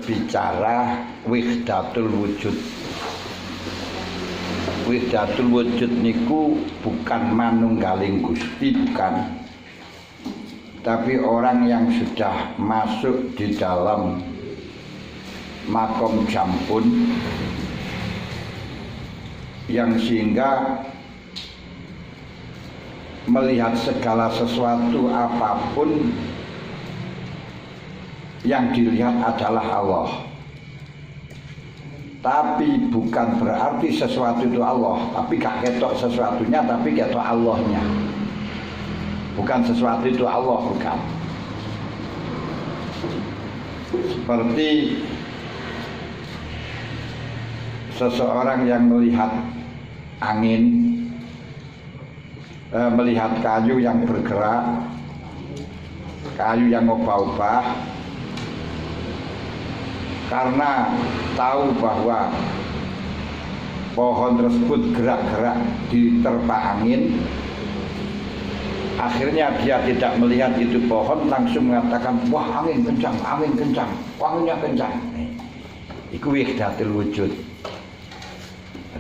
berbicara wahdatul wujud. Wahdatul wujud niku bukan manunggaling Gusti, bukan. Tapi orang yang sudah masuk di dalam makom jampun, yang sehingga melihat segala sesuatu apapun yang dilihat adalah Allah. Tapi bukan berarti sesuatu itu Allah, tapi gak ketok sesuatunya, tapi ketok Allahnya. Bukan sesuatu itu Allah, bukan. Seperti seseorang yang melihat angin, melihat kayu yang bergerak, kayu yang ubah-ubah, karena tahu bahwa pohon tersebut gerak-gerak diterpa angin, akhirnya dia tidak melihat itu pohon, langsung mengatakan, wah angin kencang, wanginya kencang. Itu wahdatul wujud.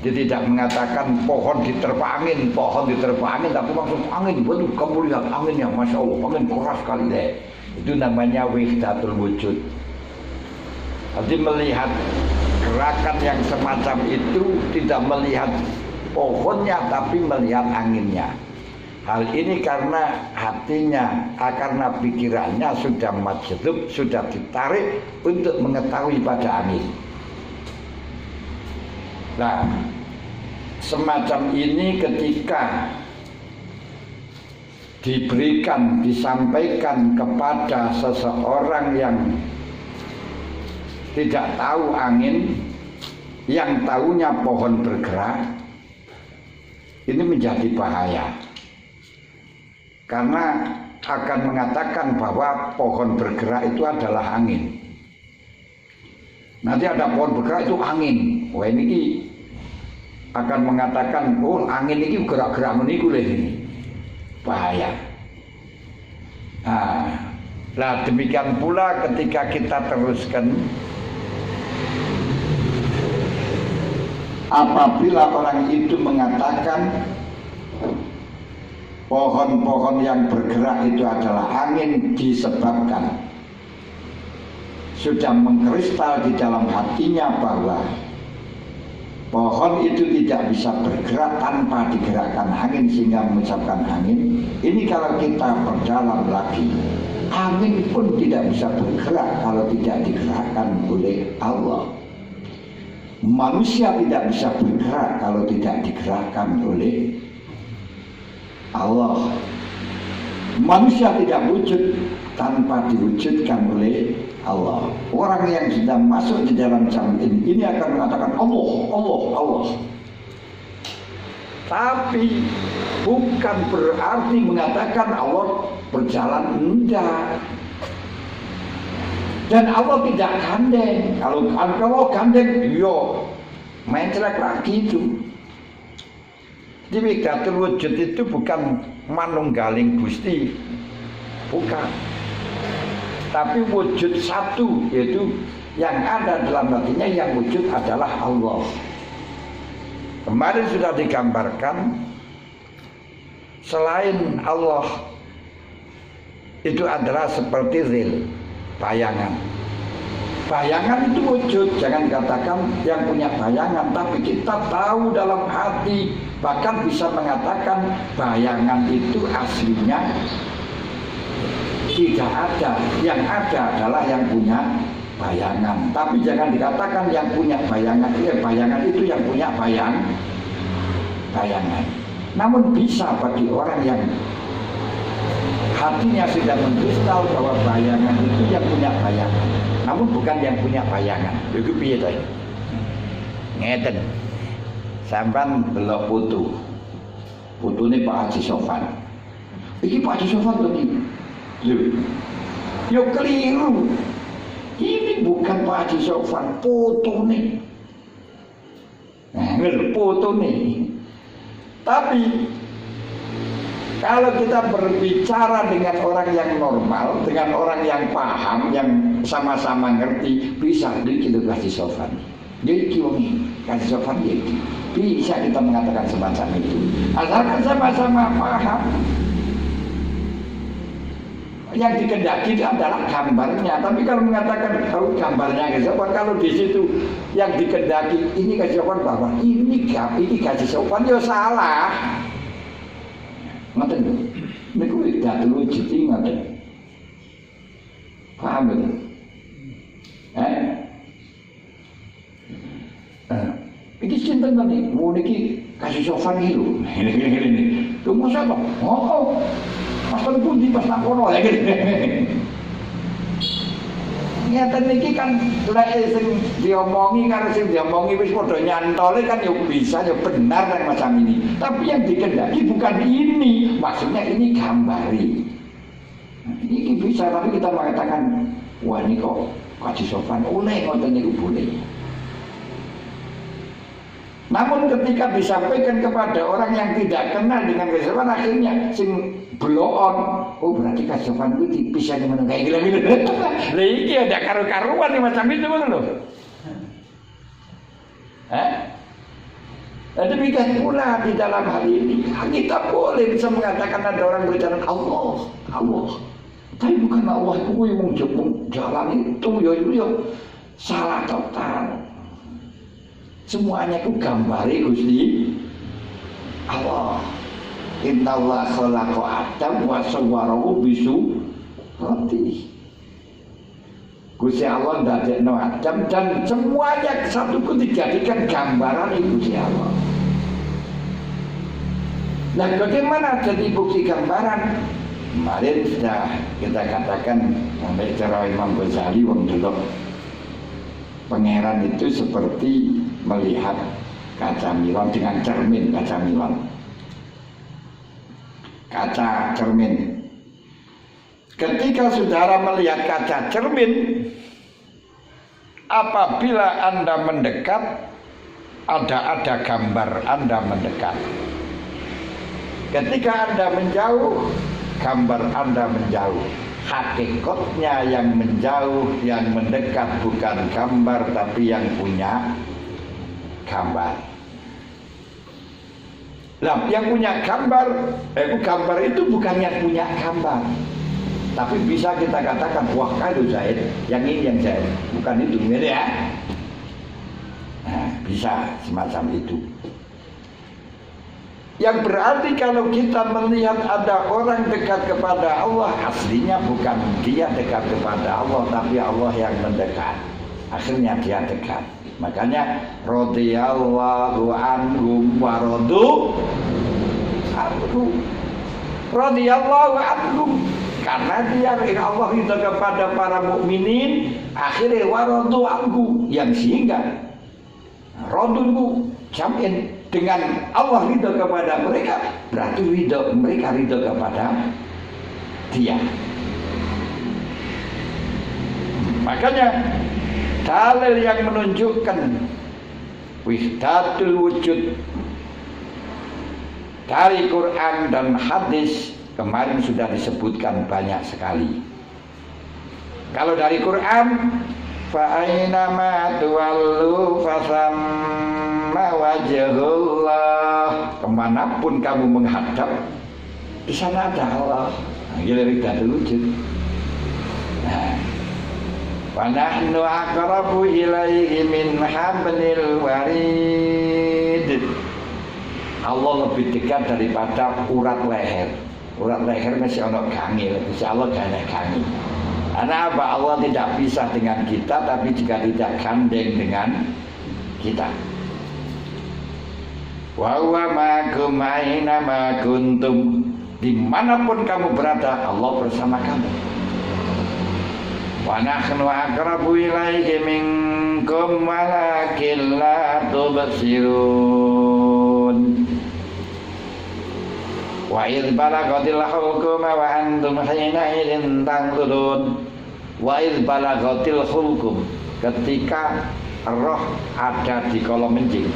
Jadi tidak mengatakan pohon diterpa angin, tapi langsung angin. Waduh, kamu lihat anginnya, masya Allah, angin keras sekali deh. Itu namanya wahdatul wujud. Jadi melihat gerakan yang semacam itu tidak melihat pohonnya, tapi melihat anginnya. Hal ini karena hatinya, karena pikirannya sudah majdzub, sudah ditarik untuk mengetahui pada angin. Nah, semacam ini ketika diberikan, disampaikan kepada seseorang yang tidak tahu angin, yang tahunya pohon bergerak, ini menjadi bahaya. Karena akan mengatakan bahwa pohon bergerak itu adalah angin. Nanti ada pohon bergerak itu angin. Wah, ini akan mengatakan, oh angin ini gerak-gerak meniku ini. Bahaya. Nah, demikian pula ketika kita teruskan, apabila orang itu mengatakan pohon-pohon yang bergerak itu adalah angin, disebabkan sudah mengkristal di dalam hatinya bahwa pohon itu tidak bisa bergerak tanpa digerakkan angin sehingga mengucapkan angin. Ini kalau kita perdalam lagi, angin pun tidak bisa bergerak kalau tidak digerakkan oleh Allah. Manusia tidak bisa bergerak kalau tidak digerakkan oleh Allah. Manusia tidak wujud tanpa diwujudkan oleh Allah. Orang yang sudah masuk di dalam jampun ini akan mengatakan Allah, Allah, Allah. Tapi bukan berarti mengatakan Allah berjalan, enggak. Dan Allah tidak gandeng. Kalau gandeng, yo main celak lagi itu. Jadi wahdatul wujud itu bukan manunggaling Gusti, bukan. Tapi wujud satu, yaitu yang ada dalam hatinya, yang wujud adalah Allah. Kemarin sudah digambarkan, selain Allah itu adalah seperti zil, bayangan. Bayangan itu wujud, jangan katakan yang punya bayangan, tapi kita tahu dalam hati, bahkan bisa mengatakan bayangan itu aslinya tidak ada. Yang ada adalah yang punya bayangan. Tapi jangan dikatakan yang punya bayangan, bayangan itu yang punya bayangan. Namun bisa bagi orang yang hatinya sudah mengkristal bahwa bayangan itu yang punya bayangan, namun bukan yang punya bayangan. Itu piye to? Ngeten. Sampeyan delok foto. Fotone Pak Haji Sofan. Iki Pak Haji Sofan to iki. Lho. Yo keliru. Ini bukan Pak Haji Sofan, fotone. Nah, fotone. Tapi kalau kita berbicara dengan orang yang normal, dengan orang yang paham, yang sama-sama ngerti bisa iki lho kasih sopan. Jadi wong kasih sopan iki. Bisa kita mengatakan semacam itu. Asalkan sama-sama paham. Yang dikendaki itu adalah gambarnya. Tapi kalau mengatakan gambarnya kasih sopan, kalau di situ yang dikendaki ini kasih sopan bahwa ini kasih sopan ya salah. Ngoten lho. Niku dak wujud ngoten. Paham betul? Iki sinten to nih? Niki kasih sopan iki lho. Ngene-ngene. Lho masa to? Oh. Pas pundi pas nang kono ya gitu. Ngeten niki kan lek sing diomongi karo sing diomongi wis padha nyantole kan ya bisa ya benar kan macam ini. Tapi yang dikendaki bukan ini, maksudnya ini gambari. Ini bisa tapi kita mengatakan wah ini kok kasih sopan oleh ngoten niku boleh. Namun ketika disampaikan kepada orang yang tidak kenal dengan kasih sopan akhirnya sing bloon, oh berarti kasih sopan itu bisa dimana kayak gila-gila. Lah iki ada karu-karuan nih macam itu kan loh. Demikian pula di dalam hal ini kita boleh bisa mengatakan ada orang berbicara Allah. Tapi bukan Allah itu yang jalan itu ya salah total. Semuanya itu gambari Gusti Allah. Innallaha khalaqa Adam wa sawwarahu bisurati. Gusti Allah ndadekno Adam dan semuanya satuku dijadikan gambaran Gusti Allah. Nah, bagaimana jadi bukti gambaran? Kemarin sudah kita katakan sampai cara Imam Ghazali wong dulu pangeran itu seperti melihat kaca milon dengan cermin kaca milon. Kaca cermin. Ketika saudara melihat kaca cermin, apabila Anda mendekat, ada gambar Anda mendekat. Ketika Anda menjauh, gambar Anda menjauh. Hakikatnya yang menjauh, yang mendekat bukan gambar, tapi yang punya gambar. Nah, yang punya gambar, gambar itu bukan yang punya gambar. Tapi bisa kita katakan, wah kalau Zaid, yang ini yang Zaid, bukan itu, gitu ya. Nah, bisa semacam itu. Yang berarti kalau kita melihat ada orang dekat kepada Allah, aslinya bukan dia dekat kepada Allah, tapi Allah yang mendekat. Akhirnya dia dekat. Makanya radhiyallahu anhum wa radu anhu. Radhiyallahu anhum karena dia Allah itu kepada para mukminin, akhirnya wa radu anhu yang sehingga radu jamin dengan Allah ridho kepada mereka, berarti mereka ridho kepada dia. Makanya dalil yang menunjukkan wahdatul wujud dari Quran dan hadis kemarin sudah disebutkan banyak sekali. Kalau dari Quran, fa aina ma tuwallu fasamma wajhullah, kemanapun kamu menghadap di sana ada Allah. Giliran wahdatul wujud. Wa nahnu aqrabu ilaihi min hablil warid. Allah lebih dekat daripada urat leher. Urat leher masih ono gangil, Insya Allah gak ada gangil. Karena apa? Allah tidak pisah dengan kita, tapi juga tidak gandeng dengan kita. Wa huwa ma'akum aina ma kuntum. Dimanapun kamu berada, Allah bersama kamu. Wa nahnu aqrabu ilaihi minkum walakin la tubsirun. Wa idh balaghatil hulquma wa antum hina idzin tanzurun. Wa idh balaghatil hulqum, ketika roh ada di kolom kencing.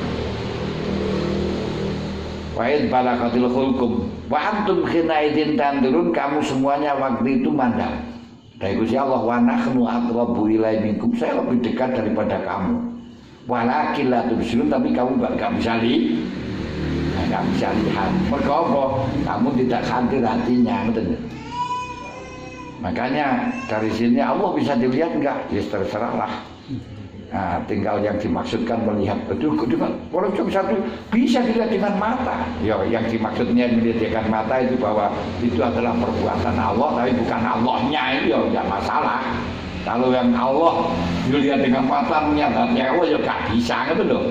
Wa idh balaghatil hulqum wa antum hina idzin tanzurun, kamu semuanya waktu itu mandang. Dari Gusti Allah, wa nahnu aqrabu ilaihi minkum, saya lebih dekat daripada kamu. Walakin la tubsirun, tapi kamu enggak bisa lihat. Mergo apa? Kamu tidak hadir hatinya, betul. Makanya dari sini Allah bisa dilihat enggak? Ya terserahlah. Nah, tinggal yang dimaksudkan melihat betul dengan orang cuma satu bisa dilihat dengan mata. Ya, yang dimaksudnya melihat dengan mata itu bahwa itu adalah perbuatan Allah, tapi bukan Allahnya, itu ya tidak masalah. Kalau yang Allah dilihat dengan mata menyatakan Allah ya gak bisa, gitu loh.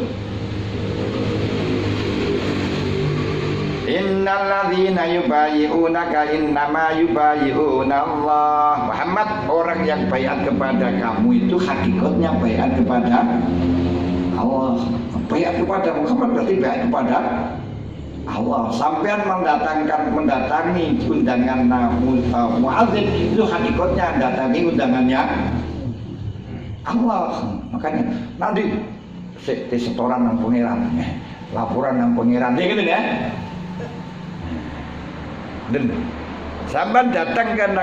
Innal ladzina yubayyi'unaka innama yubayyi'una Allah. Muhammad, orang yang baiat kepada kamu itu hakikatnya baiat kepada Allah. Baiat kepada Muhammad berarti baiat kepada Allah. Sampean mendatangi undangan muadzin itu hakikatnya datangi undangannya Allah. Makanya nanti setoran nang pangeran, laporan nang pangeran, gitu ya. Dan sampean datang kan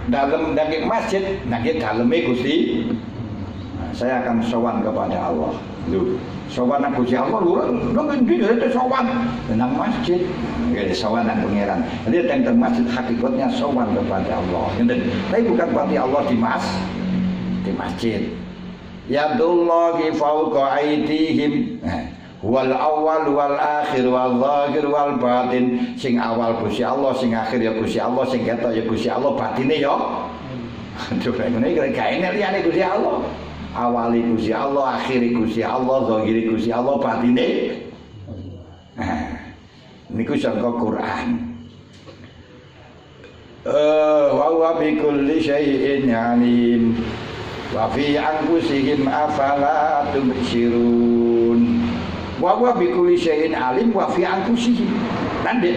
dalam masjid, daleme Gusti, saya akan sowan kepada Allah. Lho, sowan nang Gusti Allah lho ngendi itu sowan nang masjid. Nggih sowan nang pangeran. Jadi teng masjid hakikatnya sowan kepada Allah. Tapi bukan berarti Allah di masjid. Yadullahi fawqa aydihim. Wal awal wal akhir wal zahir wal batin. Sing awal Gusti Allah, sing akhir ya Gusti Allah, sing ketok ya Gusti Allah, batine ya. Aduh, ngene iki gak enek liyane Gusti Allah. Awali Gusti Allah, akhiri Gusti Allah, zahiri Gusti Allah, batine. Nah, niku sangka Quran. Wa huwa bi kulli syai'in alim. Wa fi anfusihim afala tubsirun. Wa huwa bi kulli syai'in alim wa fi anfusihim. Dan di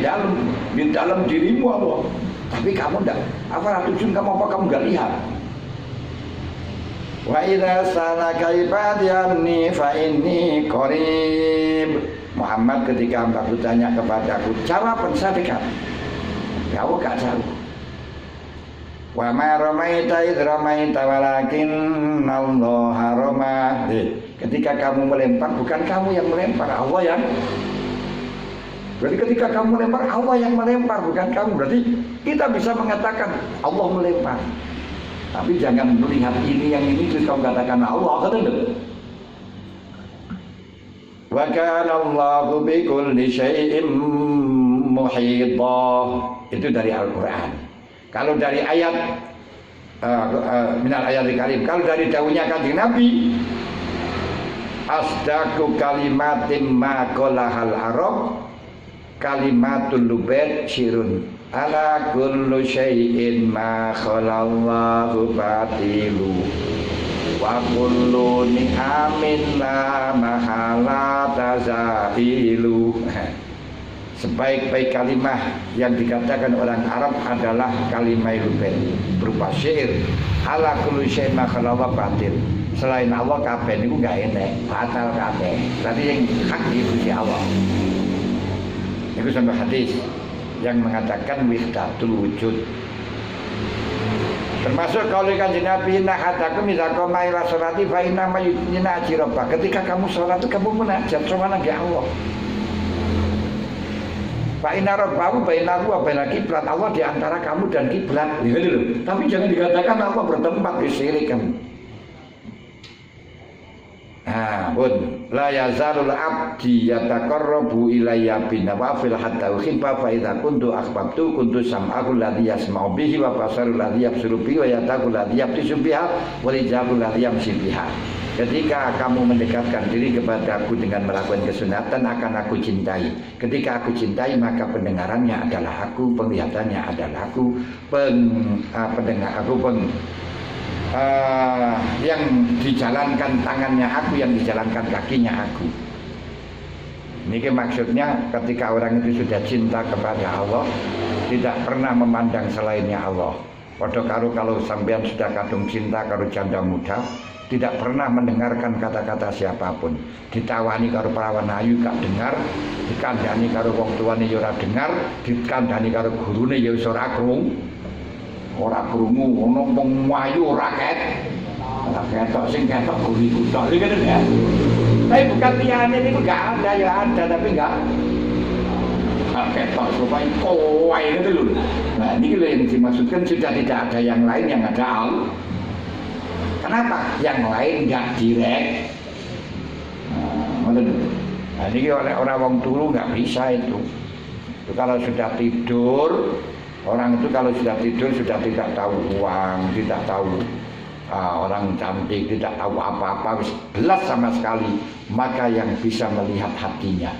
dalam dirimu Allah. Tapi kamu enggak. Afala tubsirun, kamu apa kamu enggak lihat? Wa idza salaka ibadi anni fa inni qarib. Muhammad, ketika engkau bertanya kepadaku, jawaban saya dekat. Kau enggak jauh. Wa ma ramaita idz ramaita walakin Allaha rama. Ketika kamu melempar, bukan kamu yang melempar, Allah yang. Berarti ketika kamu melempar, Allah yang melempar, bukan kamu. Berarti kita bisa mengatakan Allah melempar. Tapi jangan melihat ini yang ini terus kamu katakan Allah, kata itu. Wa kana Allahu bi kulli syai'in muhita. Itu dari Al-Qur'an. Kalau dari ayat minal ayatil karim, kalau dari dawuhnya Kanjeng Nabi, asdaqu kalimatin ma qalahal arab kalimatul lubat syirun ala kullu syai'in ma khalallahu batilu wa kullu ni'amin la mahala tazailu. Sebaik-baik kalimah yang dikatakan orang Arab adalah kalimah lubat, berupa syair. Ala kullu syai'in ma khalallahu batil. Selain Allah kabeh niku enggak enek, batal kabeh. Berarti yang hak itu si Allah. Itu sampai hadis yang mengatakan wahdatul wujud. Termasuk kalau Kanjeng Nabi nahatakum idza qama ila sholati fa inna ma yujina ajraba. Ketika kamu sholat itu kamu munajat sama Allah. Fa inna rabbahu bainahu wa bainal kiblat. Allah di antara kamu dan kiblat. Gitu loh. Tapi jangan dikatakan Allah bertempat di syirik kamu. Pun la yazalul abdi yataqarrabu ilayya bin nawafil hatta uhibba fa idza kuntu akhbabtu kuntu sam'ahu alladhi yasma'u bihi wa basaru alladhi yabsuru bihi wa yadahu alladhi yabtisu biha wa lijahu alladhi yamshi biha. Ketika kamu mendekatkan diri kepadaku dengan melakukan kesunatan, akan aku cintai. Ketika aku cintai, maka pendengarannya adalah aku, penglihatannya adalah aku, yang dijalankan tangannya aku, yang dijalankan kakinya aku. Ini maksudnya ketika orang itu sudah cinta kepada Allah, tidak pernah memandang selainnya Allah. Padha karo kalau sampean sudah kadung cinta karo janda muda, tidak pernah mendengarkan kata-kata siapapun. Ditawani karo perawan ayu gak dengar, dikandani karo wong tuane ya ora dengar, dikandani karo gurune ya wis ora krungu. ora krungu ana wong mlayu raket. Ora ketok sing ketok guriku tok. Lha ngene ya. Tapi bukan liyane niku enggak ada, ya ada tapi enggak ketok supaya kowe gitu lho. Nah, ini yang dimaksudkan sudah tidak ada yang lain, yang ada Allah. Kenapa? Yang lain enggak direct. Nah, ini oleh orang wong turu nggak bisa itu. Kalau sudah tidur, orang itu kalau sudah tidur sudah tidak tahu uang, tidak tahu orang cantik, tidak tahu apa-apa, belas sama sekali. Maka yang bisa melihat hatinya,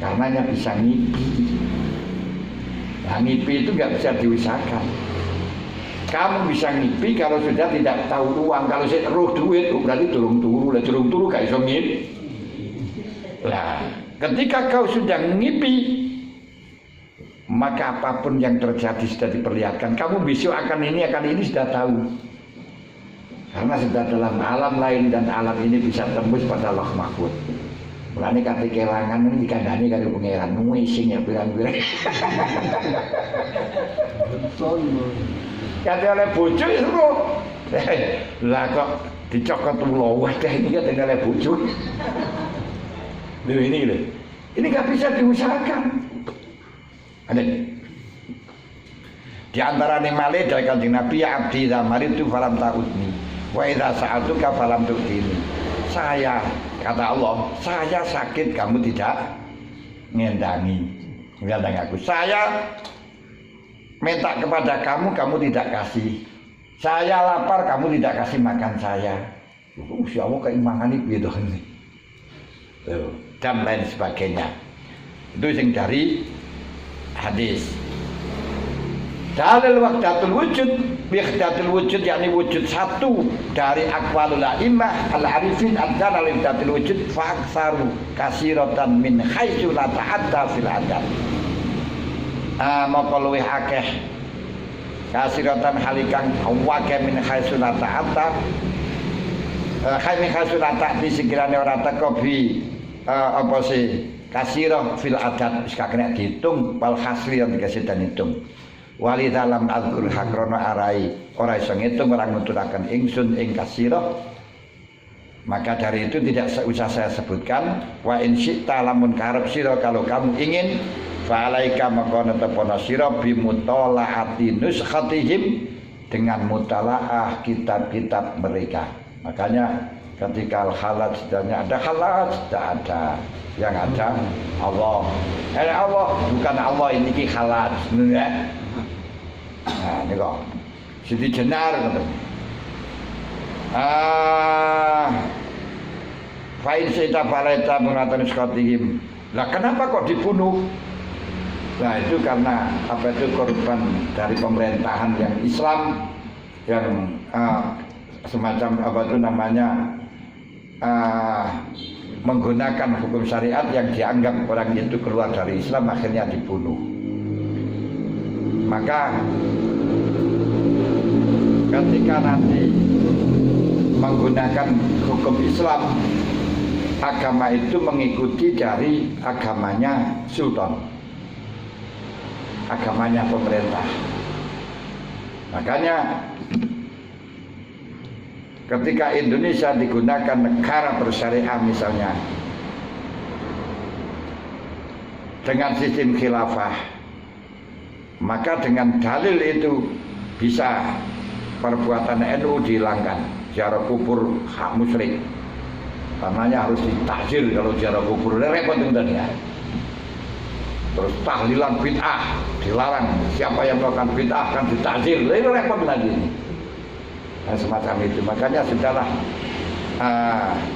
karenanya bisa ngipi. Nah, ngipi itu nggak bisa diusahakan. Kamu bisa ngipi kalau sudah tidak tahu uang. Kalau saya roh duit, berarti durung turu gak iso ngipi. Nah, ketika kau sudah ngipi, maka apapun yang terjadi sudah diperlihatkan. Kamu besok akan ini sudah tahu. Karena sudah dalam alam lain dan alam ini bisa tembus pada Loh Mahfud. Mulane kate kelangan ini dikandani karo pangeran ngising ya pirang-pirang. Kate oleh bojo itu lah kok dicokot ulo wadah ini kate oleh bojo. Loh ini loh. Ini gak bisa diusahakan. Ada di antara nimale dari Kanjeng Nabi, ya abdi zamari itu falam ta'udni wa idza sa'altuka falam tu'tini. Saya, kata Allah, saya sakit kamu tidak ngendangi aku. Saya minta kepada kamu, kamu tidak kasih. Saya lapar, kamu tidak kasih makan saya. Insya Allah keimangan ini gitu nih. Dan lain sebagainya. Itu yang dari hadis. Dalil wahdatul wujud, wahdatul wujud yakni wujud satu dari aqwalul a'immah al-arifin adzal wahdatul wujud fa'aksaru kasiratan min haitsu la ta'adda fil adad. Maka luwih akeh kasiratan halikang wake min haitsu la ta'adda min haitsu la ta'ti sekirane ora teko bi apa sih kasirah fil adad wis kakene diitung wal hasri yang dikasih dan hitung. Wali dalam al-Qur'an hakrono arai ora iso ngitung, ora nuturaken ingsun ing kasirah. Maka dari itu tidak usah saya sebutkan. Wa in syi'ta lamun karep sira, kalau kamu ingin, fa alaika maka netepana sira bi mutalaati nuskhatihim, dengan mutalaah kitab-kitab mereka. Makanya ketika al-halal sedangnya ada halal, tidak ada. Yang ada Allah. Allah bukan Allah ini ki halal sebenarnya. Nah, ini kok Siti Jenar kata. Fa'in sita falaita munatan skotihim. Lah kenapa kok dibunuh? Nah itu karena apa itu korban dari pemerintahan yang Islam yang semacam apa itu namanya menggunakan hukum syariat yang dianggap orang itu keluar dari Islam, akhirnya dibunuh. Maka ketika nanti menggunakan hukum Islam, agama itu mengikuti dari agamanya sultan, agamanya pemerintah. Makanya ketika Indonesia digunakan negara bersyariah misalnya dengan sistem khilafah, maka dengan dalil itu bisa perbuatan NU dihilangkan. Ziarah kubur hak musyrik, karenanya harus ditakzir kalau ziarah kubur, repot teman ya. Terus tahlilan bid'ah dilarang, siapa yang melakukan bid'ah akan ditakzir, itu repot lagi. Nah, semacam itu. Makanya sudahlah,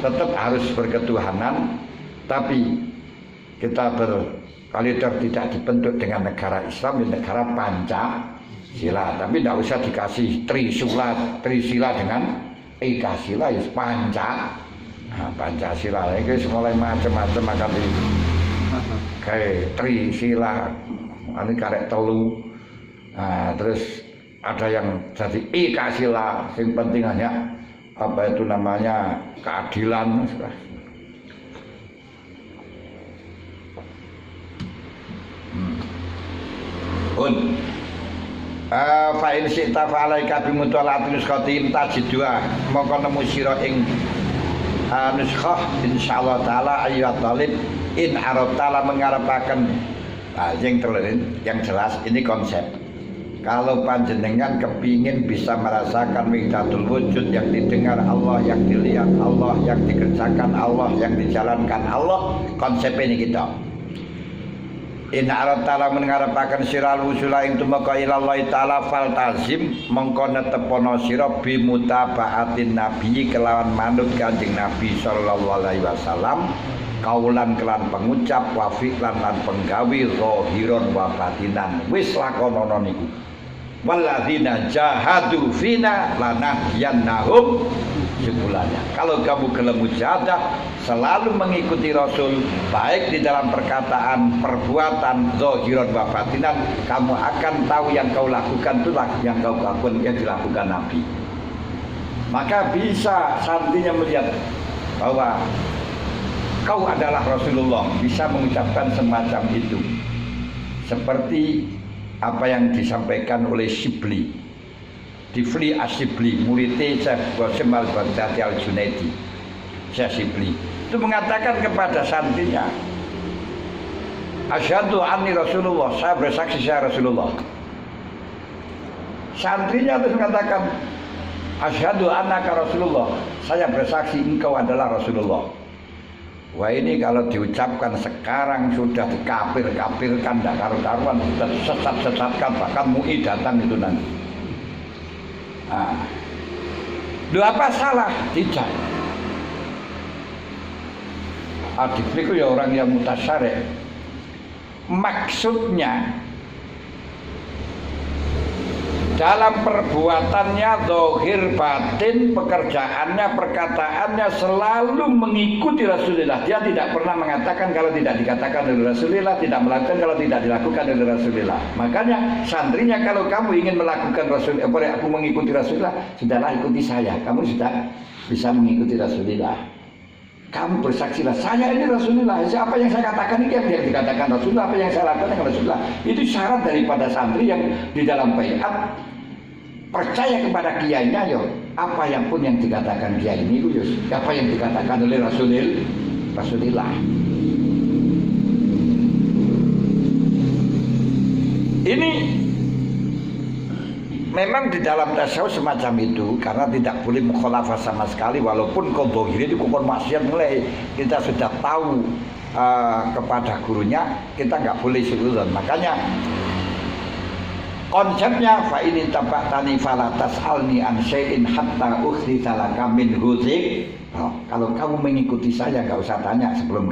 tetap harus berketuhanan, tapi kita berkaliber tidak dibentuk dengan negara Islam, negara Pancasila. Tapi tidak usah dikasih Trisila dengan Ekasila, ya Pancasila. Ini mulai macam-macam akan kayak Trisila, ini karek telu. Nah, terus ada yang jadi Ekasila, yang penting hanya apa itu namanya keadilan. fa in sita fa alaika bi mutalatin nuskhatin tajidua mongko nemu sira ing nuskhah insyaallah taala ayyuhat talib in arabtala mengharapaken yang terlalu yang jelas ini konsep. Kalau panjenengan kepingin bisa merasakan wahdatul wujud yang didengar Allah, yang dilihat Allah, yang dikerjakan Allah, yang dijalankan Allah, konsep ini kita. In arad ta'ala mengharapaken sira usula ing tumeka ilallah ta'ala fal tazim mengko netepono sira bi mutabaatin nabi kelawan manut Kanjeng Nabi sallallahu alaihi wasallam kaulan kelan pengucap wa fi'lan lan penggawi zahiron wa batinan wis lakonono niku walladzina jahadu fina lanahdiyannahum subulana. Kalau kamu gelem mujahadah selalu mengikuti Rasul baik di dalam perkataan, perbuatan, zahiran wa batinan, kamu akan tahu yang kau lakukan itulah yang kau lakukan yang dilakukan Nabi. Maka bisa santrinya melihat bahwa kau adalah Rasulullah, bisa mengucapkan semacam itu. Seperti apa yang disampaikan oleh Shibli Difli Asyibli muridnya Syekh Qasim Al-Baghdadi Al-Junaidi. Syekh Shibli itu mengatakan kepada santrinya, asyhadu anni Rasulullah, saya bersaksi saya Rasulullah. Santrinya terus mengatakan, asyhadu annaka Rasulullah, saya bersaksi engkau adalah Rasulullah. Wah, ini kalau diucapkan sekarang sudah dikafir-kafirkan, tidak karu-karuan, sudah sesat-sesatkan, bahkan MUI datang itu nanti. Loh, apa salah? Tidak. Adikku ya orang yang mutasyarih. Maksudnya dalam perbuatannya, zahir batin, pekerjaannya, perkataannya selalu mengikuti Rasulullah. Dia tidak pernah mengatakan kalau tidak dikatakan oleh Rasulullah, tidak melakukan kalau tidak dilakukan oleh Rasulullah. Makanya santrinya kalau kamu ingin melakukan Rasulullah, aku mengikuti Rasulullah, sudahlah ikuti saya. Kamu sudah bisa mengikuti Rasulullah. Kamu bersaksilah, saya ini Rasulullah. Apa yang saya katakan ini yang dikatakan Rasulullah, apa yang saya lakukan dengan Rasulullah. Itu syarat daripada santri yang di dalam baiat percaya kepada kiainya, yo. Apa yang pun yang dikatakan kiai ini, yo. Apa yang dikatakan oleh Rasulullah. Ini memang di dalam tasawuf semacam itu, karena tidak boleh mukhalafah sama sekali, walaupun qadhahir itu kufur maksiat mulai kita sudah tahu kepada gurunya, kita nggak boleh suudzon. Makanya konsepnya fa in tabatani fala tasalni an syai'in hatta ukhrija laka min huzik. Kalau kamu mengikuti saya nggak usah tanya sebelum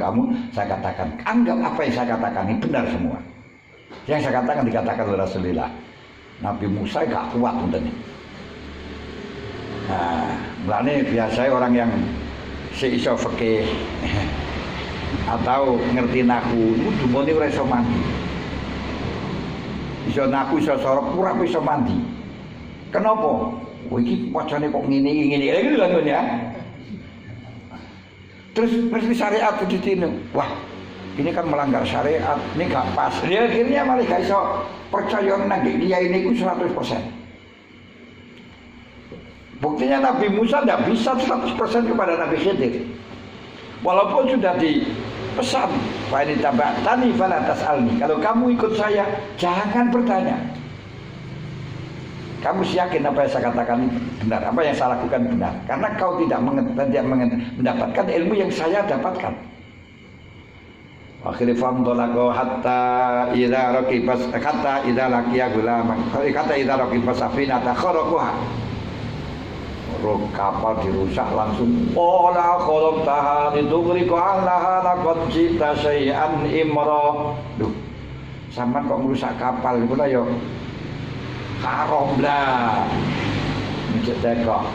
saya katakan. Anggap apa yang saya katakan ini benar semua. Yang saya katakan dikatakan oleh Rasulullah. Nabi Musa gak kuat untuk ini. Mulane biasanya orang yang seiso fikih atau ngerti naku, itu dumone ora iso mandi. Iso naku iso sorok pura iso mandi. Kenapa? Oh iki wacane kok ngene-ngene. Lha gitu kan ya. Terus mesti syariat ditino. Wah, ini kan melanggar syariat, ini gak pas. Dia akhirnya malah gak iso percaya nang dia ini ku 100%. Buktinya Nabi Musa tidak bisa 100% kepada Nabi Khidir. Walaupun sudah dipesan, fa in tabatani fala tasalni. Kalau kamu ikut saya, jangan bertanya. Kamu yakin apa yang saya katakan benar, apa yang saya lakukan benar, karena kau tidak mendapatkan ilmu yang saya dapatkan. Akhirnya famdolako hatta idza raqibas hatta idza laqiya gulaman hatta idza raqibas safinata kharaquha. Kapal dirusak langsung. Ola kholok tahan itu beriku Allah lakot cita syai'an imro. Duh, sama kok merusak kapal itu lah yo. Haram lah. Mencetek kok.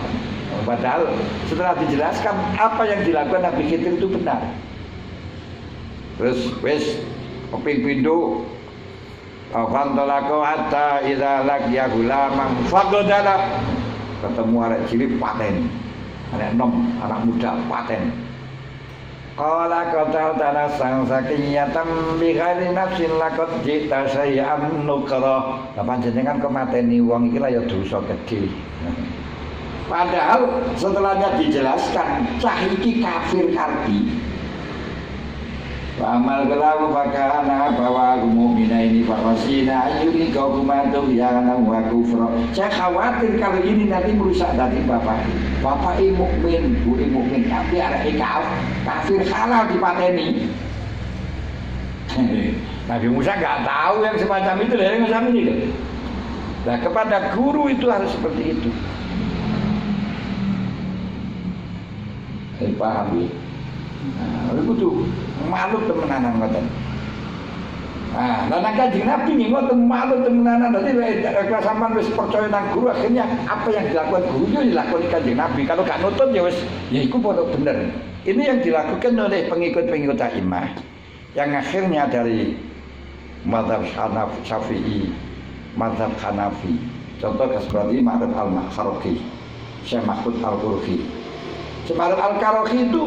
Padahal setelah dijelaskan apa yang dilakukan Nabi Khidir itu benar. Terus wis keping pindho fantolako hatta idza laqiya gulaman faqadala. Ketemu arek cilik paten, arek enom, anak muda paten. Qala qatal tanah sang sakiyatan bi ghairi nafsin laqad jita syai'an nukra. Lah panjenengan kok mateni wong iki lah ya dosa gedhe. Padahal setelahnya dijelaskan cah iki kafir karbi. Wa amal kelawu fakana bahwa mukmina ini fakasina ayuni kau kumantum ya anak wa kufra. Saya khawatir kalau ini nanti merusak daging bapak. Bapak mukmin, bu mukmin, tapi ada kafir halal dipateni. Nabi Musa nggak tahu yang semacam itu, yang semacam ini loh. Nah kepada guru itu harus seperti itu. Paham ya? Nah, itu malu temenanan ngoten. Nah, lan Kanjeng Nabi nih ngoten malu temenanan. Dadi lek sampean wis percaya nang guru akhirnya apa yang dilakukan guru yo dilakoni Kanjeng Nabi. Kalau gak nutut ya wis ya iku padha bener. Ini yang dilakukan oleh pengikut-pengikut A'immah yang akhirnya dari mazhab Syafi'i, mazhab Hanafi. Contoh seperti Ma'ruf al-Karahi, Syekh Mahfud al-Qurfi. Syekh Mahfud al-Karahi itu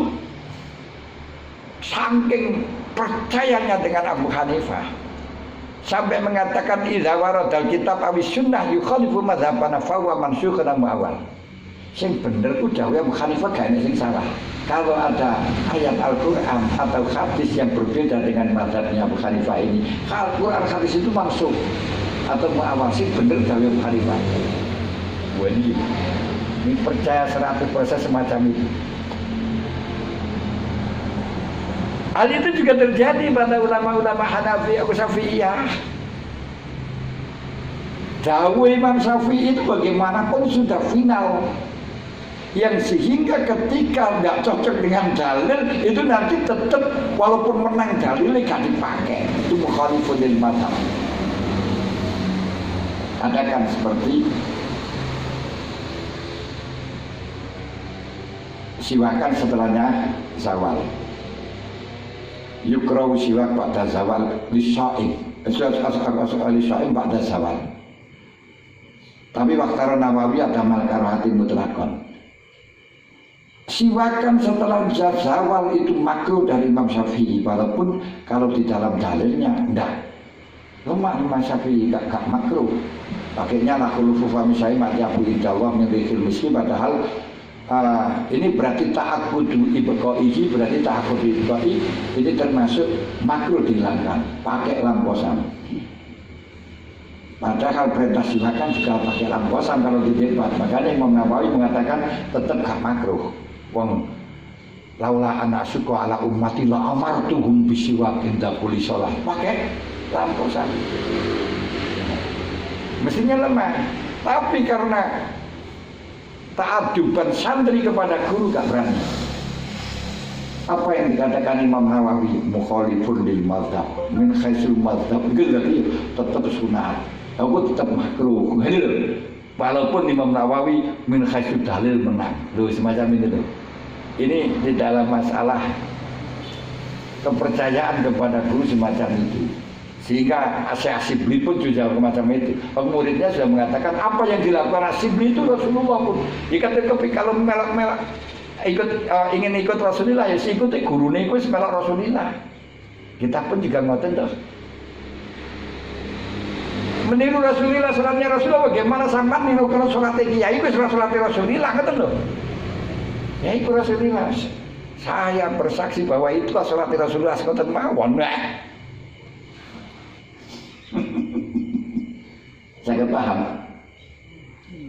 saking percayanya dengan Abu Hanifah sampai mengatakan idza waradal kitab awi sunnah yukhalifu madzhabana fa huwa mansukhun awal. Sing bener ku dawuh Abu Hanifah gak sing salah. Kalau ada ayat Al-Qur'an atau hadis yang berbeda dengan madzhabnya Abu Hanifah ini, Al-Qur'an hadis itu mansukh atau muawal, sing bener dawuh Abu Hanifah. Wah ini percaya 100% semacam itu. Hal itu juga terjadi pada ulama-ulama Hanafi atau Syafi'iyah. Dawuh Imam Syafi'i itu bagaimanapun sudah final, yang sehingga ketika nggak cocok dengan dalil itu nanti tetap walaupun menang dalilnya gak dipakai. Itu mukhalifun lil madzhab. Ada kan seperti siwakan setelahnya zawal. Yukrahu siwak ba'da zawal lisa'im lisa'im ba'da zawal. Tapi Waktara Nawawi ada malkarahati mutlakon. Siwakan setelah zawal itu makruh dari Imam Syafi'i, walaupun kalau di dalam dalilnya enggak. Lemah Imam Syafi'i gak makruh. Pakainya lakulufu famisai ma'yafu indallah min rikhil miski, padahal ini berarti ta'akudu ibqaihi, berarti ta'akudu ibqai ini termasuk makruh dihilangkan, pakai lamposan. Padahal perintah silakan juga pakai lamposan kalau didebat. Makanya Imam Nawawi mengatakan tetap gak makruh. Wong laula ana suqa ala ummati la amartuhum bisiwak inda kulli shalah. Pakai lamposan. Mestinya lemah, tapi karena ta'aduban santri kepada guru gak berani. Apa yang dikatakan Imam Nawawi mukhalifun lil madzhab min khaisul madzhab itu tetap sunat. Aku tetap makruh. Walaupun Imam Nawawi min khaisul dalil menang. Loh semacam ini loh. Ini di dalam masalah kepercayaan kepada guru semacam itu. Sehingga Asy'ashibli pun juga semacam itu. Muridnya sudah mengatakan apa yang dilakukan Asy'ashibli itu Rasulullah pun. Jika kalau melak-melak ingin ikut Rasulullah ya ikuti gurunya itu melak Rasulullah. Kita pun juga ngoten toh. Meniru Rasulullah, salatnya Rasulullah, bagaimana sampai niru kalau salatnya kiai itu salatnya Rasulullah ngoten loh. Ya itu Rasulullah. Saya bersaksi bahwa itulah salatnya Rasulullah ngoten mawon. Saya paham.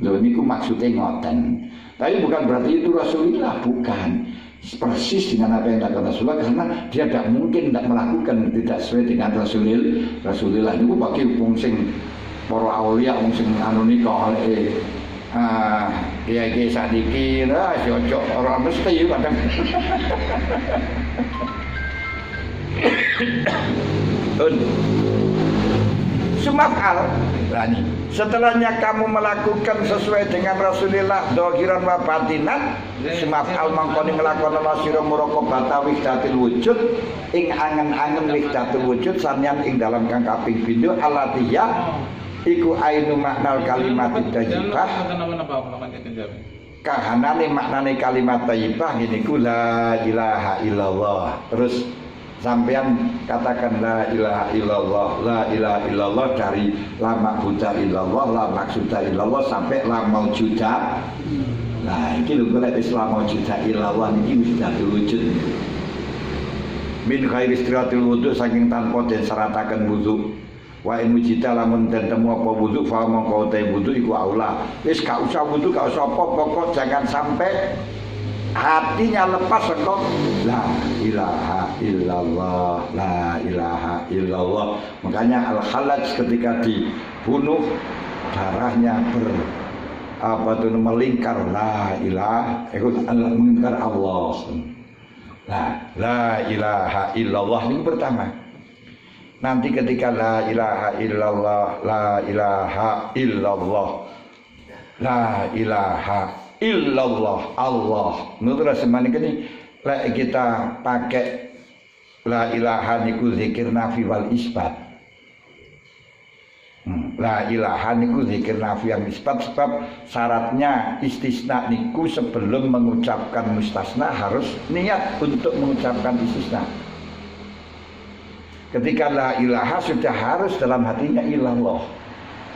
Loh ini maksudnya ngoten. Tapi bukan berarti itu Rasulullah, bukan. Persis dengan apa yang dilakukan Rasulullah, karena dia tidak mungkin tidak melakukan tidak sesuai dengan Rasulullah. Ini bagi wong sing para aulia, wong sing anu nika kiai sadiki lah cocok ora mesti kadang. Sumaf'al berani. Setelahnya kamu melakukan sesuai dengan Rasulullah dohiran wa batinan, sumaf'al mangkoni ngelakon sira muraqabata wihdatil wujud ing angen-angen wihdatil wujud sanyan ing dalam kang kaping pindho alatiya iku ainu maknal kalimat thayyibah. kahanane maknane kalimat thayyibah niku la ilaha illallah. Terus sampean katakan la ilaha illallah, la ilaha illallah dari la ma'budu illallah, la maqsuda illallah sampai la maujuda. Nah, iki lho golek Islam maujuda illallah niki sudah diwujud. Min khairi istirahatil wudu saking tanpa den syarataken wudu. Wa in wujida lamun den temu apa wudu fa mongko te wudu iku aula. Wis gak usah wudu, gak usah apa, pokok jangan sampai hatinya lepas saka la ilaha illallah, la ilaha illallah. Makanya al-halaj ketika dibunuh darahnya melingkar la ilaha melingkar Allah. La ilaha illallah ini pertama. Nanti ketika la ilaha illallah, la ilaha illallah, la ilaha illallah Allah. Menurut semani ini kita pakai la ilaha niku zikir nafi wal isbat. La ilaha niku zikir nafi yang isbat sebab syaratnya istisna niku sebelum mengucapkan mustasna harus niat untuk mengucapkan istisna. Ketika la ilaha sudah harus dalam hatinya illallah.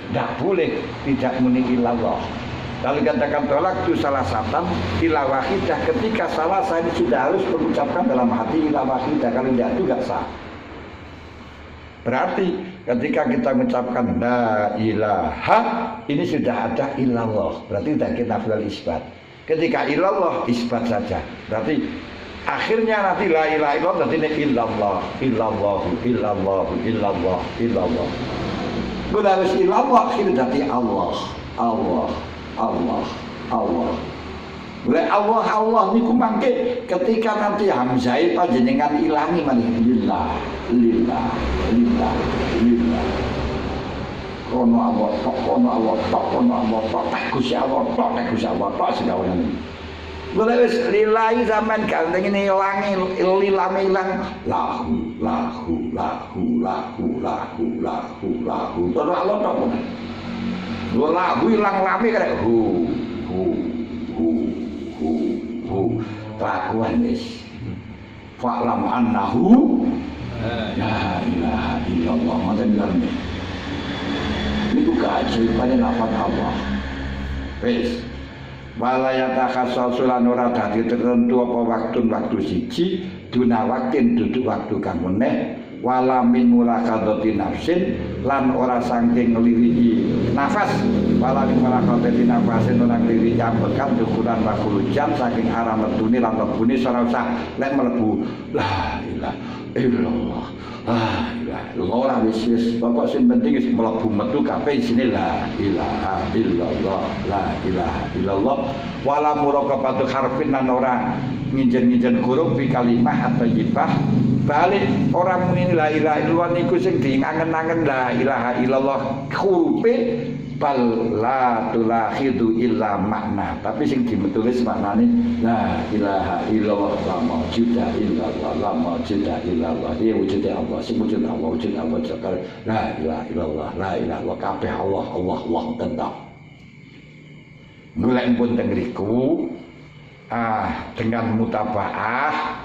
Tidak boleh tidak muni illallah. Lalu katakan tolak tu salah satan ila wahidah, ketika salah saya sudah harus mengucapkan dalam hati ila wahidah, kalau tidak itu tidak sah. Berarti ketika kita mengucapkan la ilaha ini sudah ada illallah, berarti tidak kita fil isbat. Ketika illallah isbat saja, berarti akhirnya nanti la ilaha illallah nanti illallah, illallahu, illallahu, illallah, illallah. Sudah harus illallah akhirnya nanti Allah, Allah, Allah, Allah. Boleh Allah, Allah niku mangke ketika nanti hamzah panjenengan ilangi malih lillah, lillah, lillah, lillah. Kono Allah, tok kono Allah, tok kono Allah, tok tak Gusti Allah, tok tak Gusti Allah, tok sedawane. Boleh wis lillahi zaman ganteng ini ilangi, lilangi ilang lahu, lahu, lahu, lahu, lahu, lahu, lahu. Terus Allah tok kono. Lahu ilang lami kaya hu, hu, hu. Kelakuan wis fa'lam annahu la ilaha illallah. Ngoten nggih. Niku keajaiban lafaz Allah. Wis walayata khasasulan ora dadi tertentu apa waktu siji duna waktin duduk waktu kang meneh wala min mulakadati nafsin lan ora saking nglirihi nafas wala min mulakadati nafasin ora nglirihi ambekan dukuran wakulujan saking arah metune lan lebune ora usah lek mlebu la ilaha illallah, la ilaha illallah ora wis pokok sing penting wis mlebu metu kabeh isine la ilaha illallah, la ilaha illallah wala muraqabatu harfin lan ora nginjen-nginjen huruf fi kalimah atau jibah balik orang muni la ilaha illallah niku sing diangen-angen la ilaha illallah hurufe bal la tulahidu illa makna, tapi sing ditulis maknane la ilaha illallah la maujuda illallah, la maujuda illallah. Dia wujude Allah, sing wujud Allah, wujud Allah jakar la ilaha illallah, la ilaha illallah kabeh Allah, Allah, Allah tentak. Mulai pun tengriku dengan mutabaah.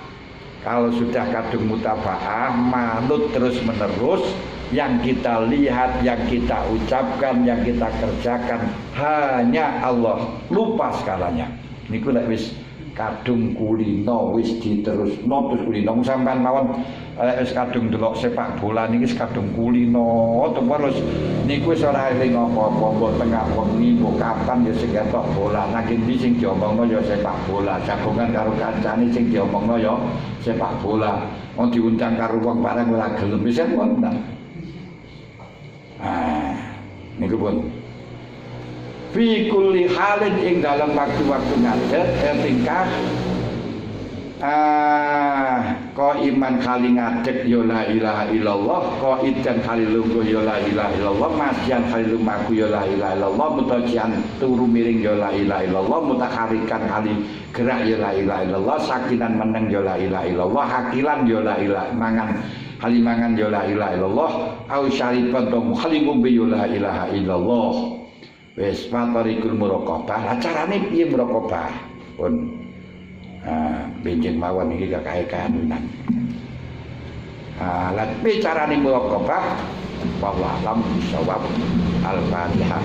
Kalau sudah kadung mutabaah, manut terus menerus, yang kita lihat, yang kita ucapkan, yang kita kerjakan hanya Allah, lupa skalanya. Niku lek wis kadung kulino wis diterusno terus kulino sampean mawon wis kadung delok sepak bola niki kadung kulino terus niku wis ora eling apa-apa mbok tengah wengi mbok kapan ya sing ketok bola nang ndi sing diomongno ya sepak bola jagongan karo kancane sing diomongno ya sepak bola wong diundang karo wong bareng ora gelem wis wonten. Niku pun fi kulli halin ing dalam waktu-waktu ngadeg tingkah ko iman kali ngadeg ya la ilaha illallah, ko idan kali lungguh ya la ilaha illallah, masjian kali lumaku ya la ilaha illallah, mutajian turu miring ya la ilaha illallah, mutakharikan kali gerak ya la ilaha illallah, sakinan meneng ya la ilaha illallah, hakilan ya la ilaha mangan halimangan ya la ilaha illallah, au syariban to khali ngombe ya la ilaha illallah. Wis matorikul muraqabah. Lah carane piye muraqabah? Pun benjing mawon iki kakae-kanunan. Lah piye carane muraqabah? Wallahu a'lam bishawab. Al-Fatihah.